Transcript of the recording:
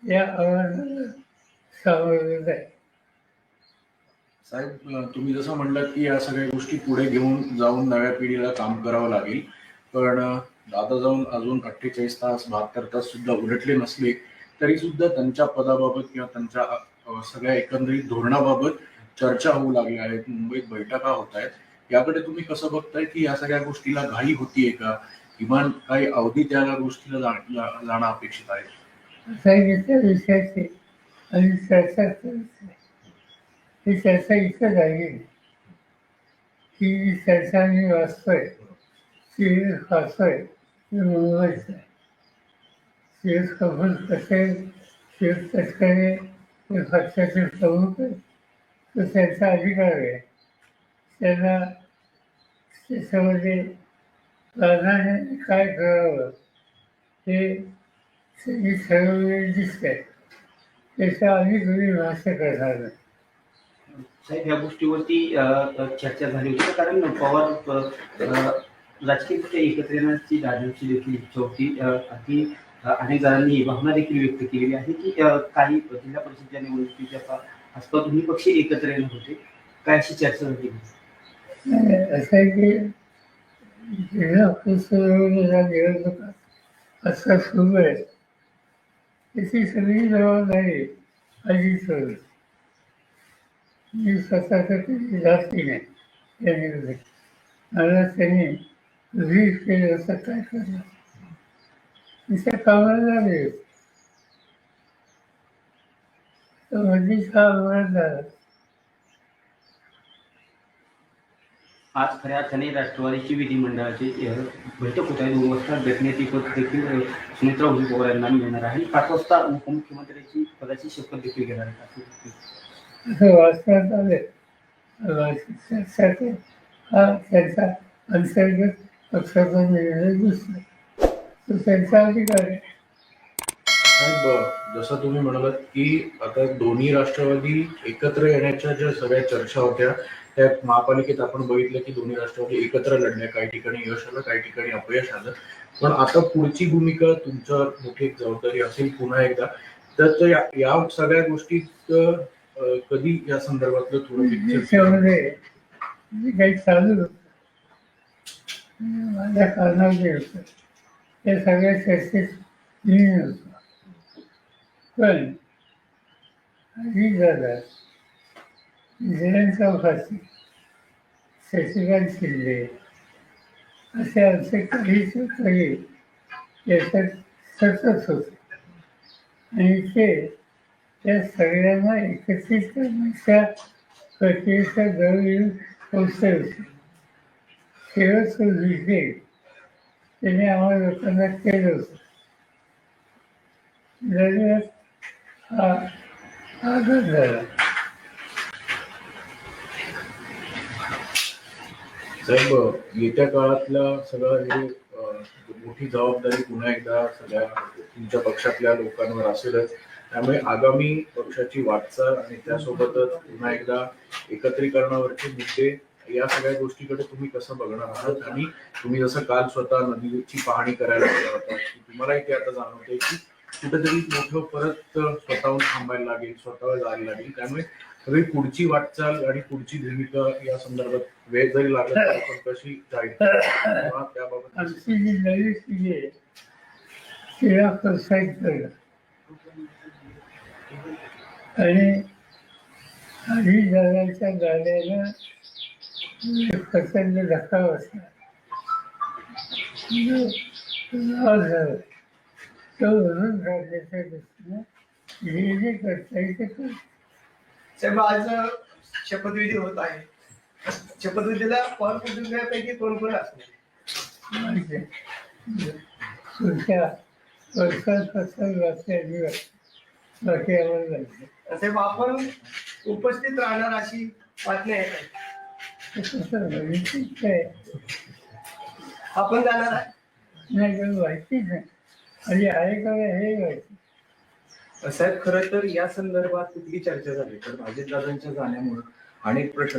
या आव्हानाला सामोरं आहे. साहेब, तुम्ही जसं म्हणलात की या सगळ्या गोष्टी पुढे घेऊन जाऊन नव्या पिढीला काम करावं लागेल, पण आता जाऊन अजून 48 तास 72 तास सुद्धा उलटले नसले तरी सुद्धा त्यांच्या पदाबाबत किंवा त्यांच्या सगळ्या एकंदरीत धोरणाबाबत चर्चा होऊ लागल्या आहेत, मुंबईत बैठका होत आहेत. याकडे तुम्ही कसं बघताय की या सगळ्या गोष्टीला घाई होतीये का, किमान काही अवधी त्या गोष्टीला जाणं अपेक्षित आहे? सांगितल्या विषयाची आणि चर्चा करायची. ही चर्चा इथं झाली की जी चर्चा मी वाचतोय ती वाचतोय ती मुंबईच आहे. शिव कपूर कसे शिव तटकरे हे पक्षाचे प्रमुख आहेत, तो त्यांचा अधिकार आहे. त्यांना त्याच्यामध्ये प्राधान्याने काय करावं हे त्यांनी ठरवलेले दिसतंय. त्याच्या आम्ही कोणी भाष्य करणार नाही. साहेब, ह्या गोष्टीवरती चर्चा झाली होती, कारण पवार राजकीय एकत्र येण्याची दादांची देखील इच्छा होती. अगदी अनेक जणांनी भावना देखील व्यक्त केलेली आहे की काही जिल्हा परिषदच्या निवडणुकीच्या आसपास दोन्ही पक्ष एकत्र येणार होते. काय अशी चर्चा झाली? असं आहे की जिल्हा परिषदेच्या निवडणुका आता सुरू आहेत, त्याची सगळी जबाबदारी अजित मी स्वतः कधी जास्ती नाही त्या निवडणुकीत. मला त्यांनी रीड केलं असं काय करणार, तिच्या कामाला लागले तर मधीच हा अपघात झाला. आज खऱ्या अर्थाने राष्ट्रवादीची विधिमंडळाची बैठक होत आहे. 2 वाजता भेटण्याची पद देखील सुमित्रा पवार यांना मिळणार आहे. 5 वाजता उपमुख्यमंत्र्यांची पदाची शपथ देखील घेणार आहे. असं वाचण्यात आले. चर्चेसाठी हा त्यांचा अंतर्गत पक्षाचा निर्णय दिसतो, तो त्यांचा अधिकार आहे. साहेब, जसं तुम्ही म्हणालात की आता दोन्ही राष्ट्रवादी एकत्र येण्याच्या ज्या सगळ्या चर्चा होत्या त्या महापालिकेत आपण बघितलं की दोन्ही राष्ट्रवादी एकत्र लढल्या. काही ठिकाणी यश आलं, काही ठिकाणी अपयश आलं. पण आता पुढची भूमिका तुमच्यावर मोठी एक जबाबदारी असेल पुन्हा एकदा. तर या सगळ्या गोष्टीत कधी या संदर्भातलं थोडं त्याच्यामध्ये जे काही चालू होतं माझ्या कारणाचे होतं त्या सगळ्या चर्चेत मी होतो. पण ही झाला जयंत चौकाशी शशिकांत शिंदे असे आमचे काही सहकारी याच्यात सतत होते आणि ते त्या सगळ्यांना एकत्रित करण्याच्या प्रक्रियेचा जवळ येऊन पोचले होते. शेवटचं विषय त्याने आम्हाला लोकांना केलं होतं. दरम्यान हा आघात झाला. साहेब, येत्या काळातल्या सगळं हे मोठी जबाबदारी पुन्हा एकदा सगळ्या तुमच्या पक्षातल्या लोकांवर असेलच. त्यामुळे आगामी पक्षाची वाटचाल आणि त्यासोबतच पुन्हा एकदा एकत्रीकरणावरचे मुद्दे या सगळ्या गोष्टीकडे तुम्ही कसं बघणार आहात? आणि तुम्ही जसं काल स्वतः नदीची पाहणी करायला गेला होता, तुम्हालाही ते आता जाणवतंय की कुठेतरी मोठं परत स्वतःहून थांबायला लागेल, स्वतःवर जायला लागेल. त्यामुळे सगळी पुढची वाटचाल आणि पुढची भूमिका या संदर्भात वेळ जरी लागला तरी पण कशी जाईल त्याबाबत आमची जी नवी पिढी आहे तिला प्रोत्साहित करणं आणि आधी जगाच्या गाड्याला प्रचंड धक्का बसला झालं तो भरून काढण्याच्या दृष्टीनं जे जे करता येईल ते करतो. साहेब, आज शपथविधी होत आहे. शपथविधीला पवार कुटुंबियांपैकी कोण कोण असणार? माहिती आहे पुढच्या वर्षांपासून बाकी आम्हाला जायचं. साहेब, आपण उपस्थित राहणार अशी बातमी आहे. काय आपण जाणार आहे? नाही काही माहितीच नाही. आणि आहे का हे माहिती. साहेब, खरं तर या संदर्भात कुठली चर्चा झाली तर अजितदादांच्या जाण्यामुळे अनेक प्रश्न